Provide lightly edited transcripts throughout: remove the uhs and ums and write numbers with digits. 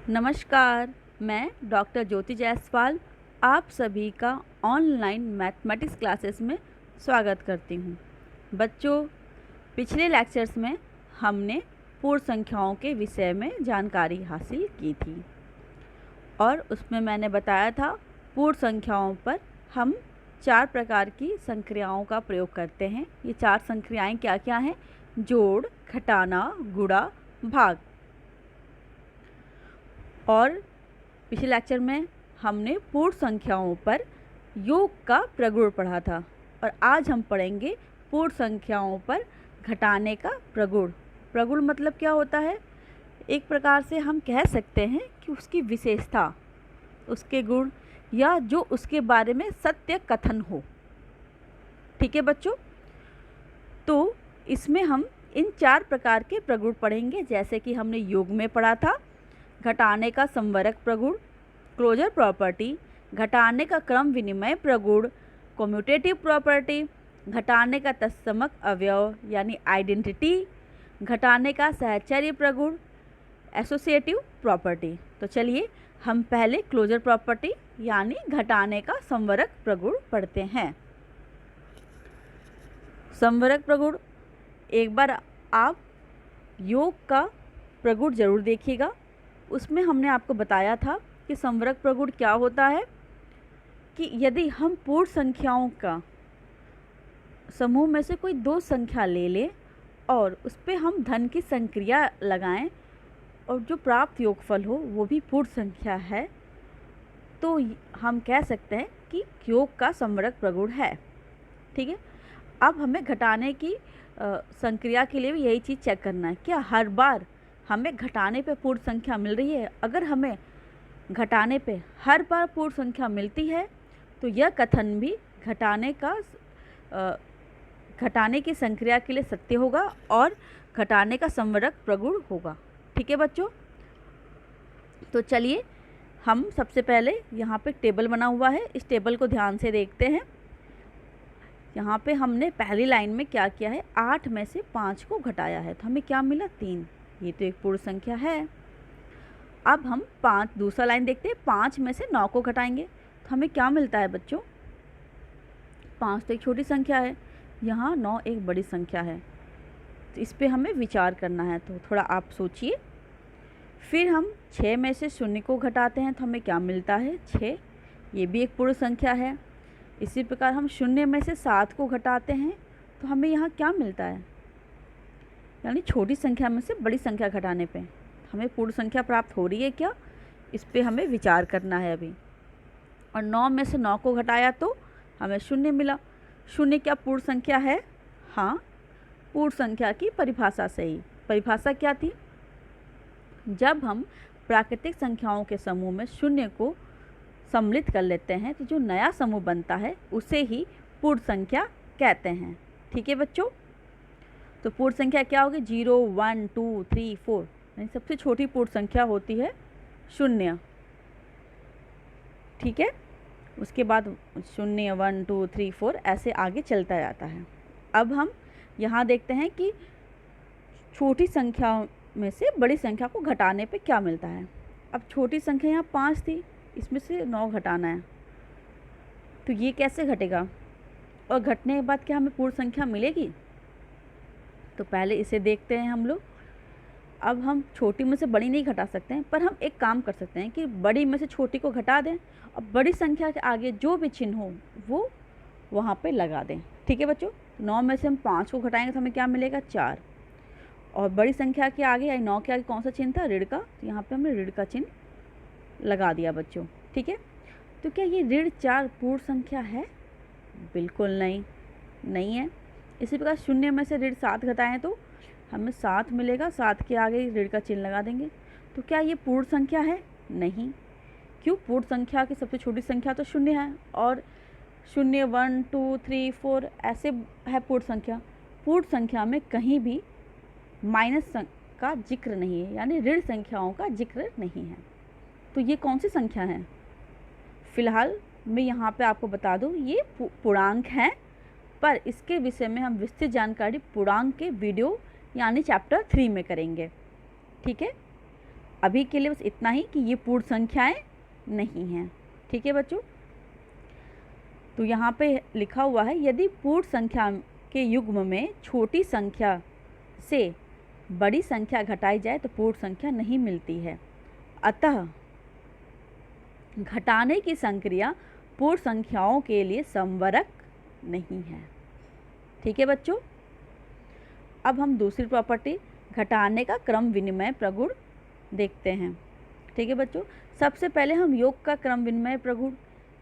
नमस्कार, मैं डॉक्टर ज्योति जायसवाल आप सभी का ऑनलाइन मैथमेटिक्स क्लासेस में स्वागत करती हूँ। बच्चों, पिछले लेक्चर्स में हमने पूर्ण संख्याओं के विषय में जानकारी हासिल की थी और उसमें मैंने बताया था पूर्ण संख्याओं पर हम 4 प्रकार की संक्रियाओं का प्रयोग करते हैं। ये 4 संक्रियाएँ क्या क्या हैं? जोड़, घटाना, गुणा, भाग। और पिछले लेक्चर में हमने पूर्ण संख्याओं पर योग का प्रगुण पढ़ा था और आज हम पढ़ेंगे पूर्ण संख्याओं पर घटाने का प्रगुण। प्रगुण मतलब क्या होता है? एक प्रकार से हम कह सकते हैं कि उसकी विशेषता, उसके गुण या जो उसके बारे में सत्य कथन हो। ठीक है बच्चों, तो इसमें हम इन 4 प्रकार के प्रगुण पढ़ेंगे, जैसे कि हमने योग में पढ़ा था घटाने का संवरक प्रगुण, क्लोजर प्रॉपर्टी, घटाने का क्रम विनिमय प्रगुण, कम्यूटेटिव प्रॉपर्टी, घटाने का तत्समक अवयव यानी आइडेंटिटी, घटाने का सहचर्य प्रगुण, एसोसिएटिव प्रॉपर्टी। तो चलिए हम पहले क्लोजर प्रॉपर्टी यानी घटाने का संवरक प्रगुण पढ़ते हैं। संवरक प्रगुण, एक बार आप योग का प्रगुण जरूर देखिएगा। उसमें हमने आपको बताया था कि संवरक प्रगुण क्या होता है कि यदि हम पूर्ण संख्याओं का समूह में से कोई 2 संख्या ले लें और उस पर हम धन की संक्रिया लगाएं और जो प्राप्त योगफल हो वो भी पूर्ण संख्या है, तो हम कह सकते हैं कि योग का संवरक प्रगुण है। ठीक है, अब हमें घटाने की संक्रिया के लिए भी यही चीज़ चेक करना है, क्या हर बार हमें घटाने पे पूर्ण संख्या मिल रही है। अगर हमें घटाने पे हर बार पूर्ण संख्या मिलती है तो यह कथन भी घटाने की संक्रिया के लिए सत्य होगा और घटाने का संवरक प्रगुण होगा। ठीक है बच्चों, तो चलिए हम सबसे पहले यहाँ पे टेबल बना हुआ है, इस टेबल को ध्यान से देखते हैं। यहाँ पे हमने पहली लाइन में क्या किया है, 8 में से 5 को घटाया है तो हमें क्या मिला, 3। ये तो एक पूर्ण संख्या है। अब हम दूसरा लाइन देखते हैं, 5 में से 9 को घटाएंगे तो हमें क्या मिलता है बच्चों, 5 तो एक छोटी संख्या है, यहाँ 9 एक बड़ी संख्या है। तो इस पे हमें विचार करना है, तो थोड़ा आप सोचिए। फिर हम 6 में से 0 को घटाते हैं तो हमें क्या मिलता है, 6। ये भी एक पूर्ण संख्या है। इसी प्रकार हम 0 में से 7 को घटाते हैं तो हमें यहाँ क्या मिलता है, यानी छोटी संख्या में से बड़ी संख्या घटाने पे हमें पूर्ण संख्या प्राप्त हो रही है क्या, इस पे हमें विचार करना है अभी। और 9 में से 9 को घटाया तो हमें 0 मिला। 0 क्या पूर्ण संख्या है? हाँ, पूर्ण संख्या की परिभाषा से ही। परिभाषा क्या थी, जब हम प्राकृतिक संख्याओं के समूह में 0 को सम्मिलित कर लेते हैं तो जो नया समूह बनता है उसे ही पूर्ण संख्या कहते हैं। ठीक है बच्चों, तो पूर्ण संख्या क्या होगी, 0, 1, 2, 3, 4, यानी सबसे छोटी पूर्ण संख्या होती है 0। ठीक है, उसके बाद 0, 1, 2, 3, 4 ऐसे आगे चलता जाता है। अब हम यहाँ देखते हैं कि छोटी संख्या में से बड़ी संख्या को घटाने पे क्या मिलता है। अब छोटी संख्या यहाँ 5 थी, इसमें से 9 घटाना है तो ये कैसे घटेगा और घटने के बाद क्या हमें पूर्ण संख्या मिलेगी, तो पहले इसे देखते हैं हम लोग। अब हम छोटी में से बड़ी नहीं घटा सकते हैं, पर हम एक काम कर सकते हैं कि बड़ी में से छोटी को घटा दें और बड़ी संख्या के आगे जो भी चिन्ह हो वो वहाँ पे लगा दें। ठीक है बच्चों, 9 में से हम 5 को घटाएंगे तो हमें क्या मिलेगा, 4। और बड़ी संख्या के आगे यानी 9 के आगे कौन सा चिन्ह था, ऋण का, तो यहाँ पर हमने ऋण का चिन्ह लगा दिया बच्चों। ठीक है, तो क्या ये ऋण 4 पूर्ण संख्या है? बिल्कुल नहीं है। इसी प्रकार 0 में से ऋण 7 घटाएं तो हमें 7 मिलेगा, 7 के आगे ऋण का चिन्ह लगा देंगे। तो क्या ये पूर्ण संख्या है? नहीं। क्यों, पूर्ण संख्या की सबसे छोटी संख्या तो 0 है और 0, 1, 2, 3, 4 ऐसे है पूर्ण संख्या। पूर्ण संख्या में कहीं भी माइनस का जिक्र नहीं है, यानी ऋण संख्याओं का जिक्र नहीं है। तो ये कौन सी संख्या है? फिलहाल मैं यहाँ पे आपको बता दूँ, ये पूर्णांक हैं, पर इसके विषय में हम विस्तृत जानकारी पूर्णांक के वीडियो यानी चैप्टर 3 में करेंगे। ठीक है, अभी के लिए बस इतना ही कि ये पूर्ण संख्याएं नहीं हैं। ठीक है बच्चों, तो यहाँ पे लिखा हुआ है यदि पूर्ण संख्या के युग्म में छोटी संख्या से बड़ी संख्या घटाई जाए तो पूर्ण संख्या नहीं मिलती है। अतः घटाने की संक्रिया पूर्ण संख्याओं के लिए संवरक नहीं है। ठीक है बच्चों, अब हम दूसरी प्रॉपर्टी घटाने का क्रम विनिमय प्रगुण देखते हैं। ठीक है बच्चों, सबसे पहले हम योग का क्रम विनिमय प्रगुण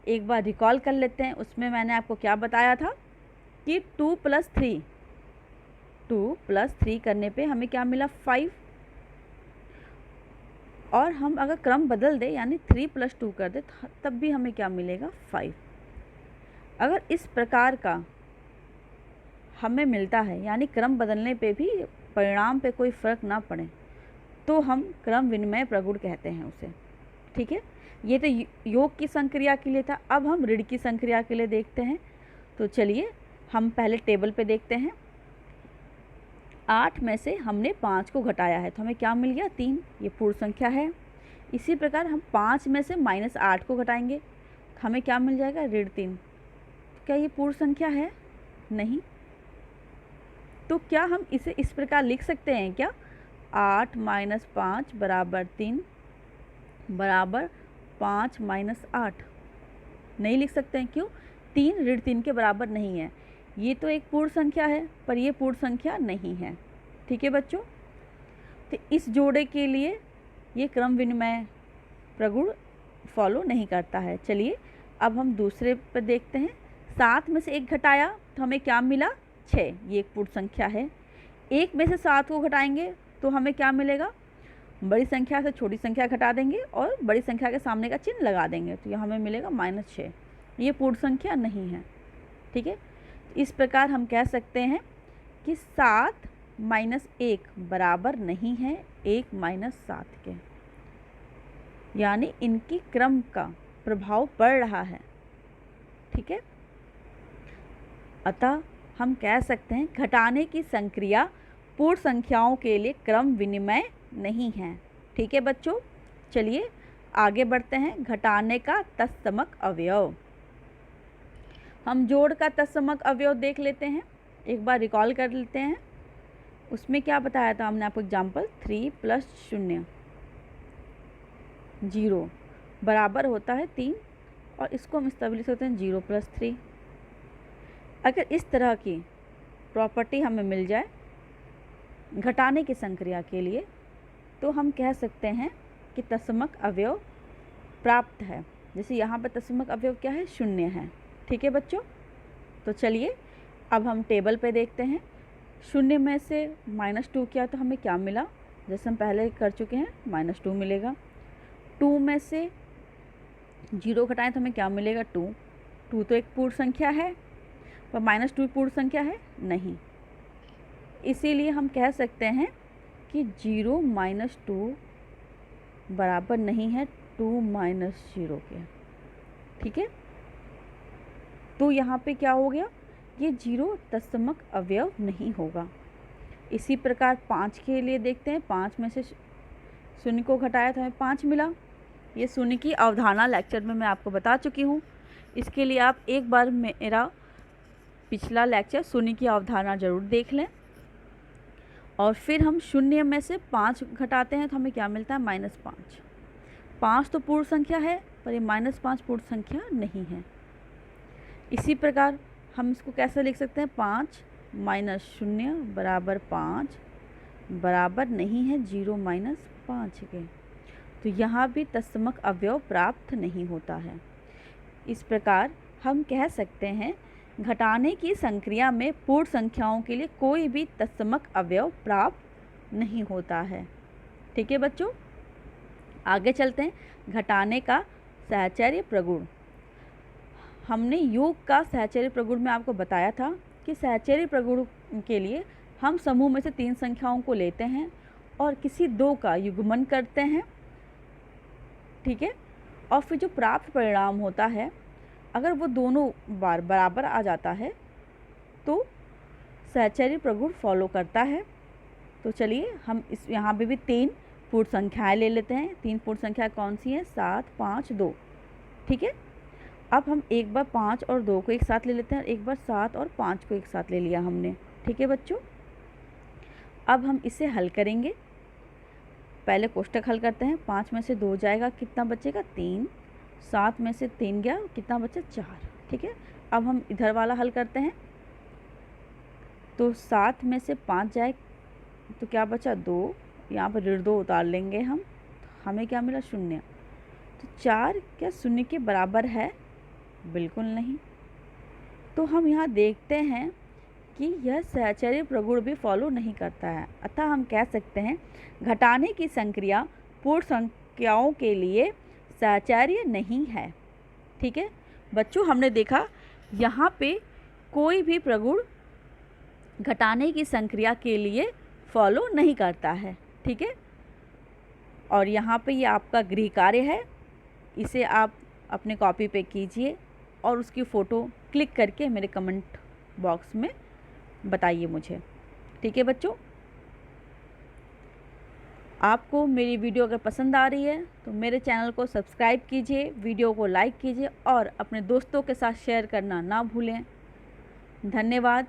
एक बार रिकॉल कर लेते हैं। उसमें मैंने आपको क्या बताया था कि 2 + 3 करने पे हमें क्या मिला 5, और हम अगर क्रम बदल दें यानी 3 + 2 कर दें तब भी हमें क्या मिलेगा 5। अगर इस प्रकार का हमें मिलता है यानी क्रम बदलने पे भी परिणाम पे कोई फ़र्क ना पड़े तो हम क्रम विनिमय प्रगुण कहते हैं उसे। ठीक है, ये तो योग की संक्रिया के लिए था। अब हम ऋण की संक्रिया के लिए देखते हैं। तो चलिए हम पहले टेबल पे देखते हैं। 8 में से हमने 5 को घटाया है तो हमें क्या मिल गया 3, ये पूर्ण संख्या है। इसी प्रकार हम 5 में से -8 को घटाएंगे तो हमें क्या मिल जाएगा -3। क्या ये पूर्ण संख्या है? नहीं। तो क्या हम इसे इस प्रकार लिख सकते हैं क्या 8 - 5 = 3 बराबर 5 - 8? नहीं लिख सकते हैं। क्यों? 3 ऋण 3 के बराबर नहीं है। ये तो एक पूर्ण संख्या है पर ये पूर्ण संख्या नहीं है। ठीक है बच्चों, तो इस जोड़े के लिए ये क्रम विनिमय प्रगुण फॉलो नहीं करता है। चलिए अब हम दूसरे पर देखते हैं। 7 में से 1 घटाया तो हमें क्या मिला 6, ये एक पूर्ण संख्या है। 1 में से 7 को घटाएंगे तो हमें क्या मिलेगा, बड़ी संख्या से छोटी संख्या घटा देंगे और बड़ी संख्या के सामने का चिन्ह लगा देंगे तो यह हमें मिलेगा -6, ये पूर्ण संख्या नहीं है। ठीक है, इस प्रकार हम कह सकते हैं कि 7 - 1 बराबर नहीं है 1 - 7 के, यानी इनकी क्रम का प्रभाव पड़ रहा है। ठीक है, अतः हम कह सकते हैं घटाने की संक्रिया पूर्ण संख्याओं के लिए क्रम विनिमय नहीं है। ठीक है बच्चों, चलिए आगे बढ़ते हैं। घटाने का तत्समक अवयव, हम जोड़ का तत्समक अवयव देख लेते हैं। एक बार रिकॉल कर लेते हैं। उसमें क्या बताया था हमने आपको एग्जाम्पल, 3 + 0 0 बराबर होता है 3, और इसको हम इस तरह लिख सकते हैं 0 + 3। अगर इस तरह की प्रॉपर्टी हमें मिल जाए घटाने की संक्रिया के लिए तो हम कह सकते हैं कि तत्समक अवयव प्राप्त है। जैसे यहाँ पर तत्समक अवयव क्या है, 0 है। ठीक है बच्चों, तो चलिए अब हम टेबल पे देखते हैं। 0 में से -2 किया तो हमें क्या मिला, जैसे हम पहले कर चुके हैं -2 मिलेगा। 2 में से 0 घटाएं तो हमें क्या मिलेगा 2। 2 तो एक पूर्ण संख्या है पर -2 पूर्ण संख्या है नहीं, इसीलिए हम कह सकते हैं कि 0 - 2 बराबर नहीं है 2 - 0 के। ठीक है, तो यहाँ पे क्या हो गया, ये 0 तत्समक अवयव नहीं होगा। इसी प्रकार 5 के लिए देखते हैं। 5 में से 0 को घटाया तो हमें 5 मिला। ये 0 की अवधारणा लेक्चर में मैं आपको बता चुकी हूँ। इसके लिए आप एक बार मेरा पिछला लेक्चर 0 की अवधारणा ज़रूर देख लें। और फिर हम 0 में से 5 घटाते हैं तो हमें क्या मिलता है -5। 5 तो पूर्ण संख्या है पर ये -5 पूर्ण संख्या नहीं है। इसी प्रकार हम इसको कैसे लिख सकते हैं, 5 - 0 बराबर 5 बराबर नहीं है 0 - 5 के। तो यहाँ भी तत्समक अवयव प्राप्त नहीं होता है। इस प्रकार हम कह सकते हैं घटाने की संक्रिया में पूर्ण संख्याओं के लिए कोई भी तत्समक अवयव प्राप्त नहीं होता है। ठीक है बच्चों, आगे चलते हैं। घटाने का सहचर्य प्रगुण, हमने योग का सहचर्य प्रगुण में आपको बताया था कि सहचर्य प्रगुण के लिए हम समूह में से 3 संख्याओं को लेते हैं और किसी 2 का युग्मन करते हैं। ठीक है, और फिर जो प्राप्त परिणाम होता है अगर वो दोनों बार बराबर आ जाता है तो सहचर्य प्रगुण फॉलो करता है। तो चलिए हम इस यहाँ पे भी 3 पूर्ण संख्याएं ले लेते हैं। 3 पूर्ण संख्या कौन सी हैं? 7, 5, 2। ठीक है, अब हम एक बार 5 और 2 को एक साथ ले लेते हैं, एक बार 7 और 5 को एक साथ ले लिया हमने। ठीक है बच्चों, अब हम इसे हल करेंगे। पहले कोष्ठक हल करते हैं। 5 में से 2 जाएगा, कितना बचेगा? 3। 7 में से 3 गया, कितना बचा? 4। ठीक है, अब हम इधर वाला हल करते हैं। तो 7 में से 5 जाए तो क्या बचा? 2। यहाँ पर ऋण 2 उतार लेंगे हम, हमें क्या मिला? 0। तो 4 क्या 0 के बराबर है? बिल्कुल नहीं। तो हम यहाँ देखते हैं कि यह सहचर्य प्रगुण भी फॉलो नहीं करता है। अतः हम कह सकते हैं घटाने की संक्रिया पूर्ण संख्याओं के लिए सहचर्य नहीं है। ठीक है बच्चों, हमने देखा यहाँ पे कोई भी प्रगुण घटाने की संक्रिया के लिए फॉलो नहीं करता है। ठीक है, और यहाँ पे ये आपका गृह कार्य है, इसे आप अपने कॉपी पे कीजिए और उसकी फ़ोटो क्लिक करके मेरे कमेंट बॉक्स में बताइए मुझे। ठीक है बच्चों, आपको मेरी वीडियो अगर पसंद आ रही है तो मेरे चैनल को सब्सक्राइब कीजिए, वीडियो को लाइक कीजिए और अपने दोस्तों के साथ शेयर करना ना भूलें। धन्यवाद।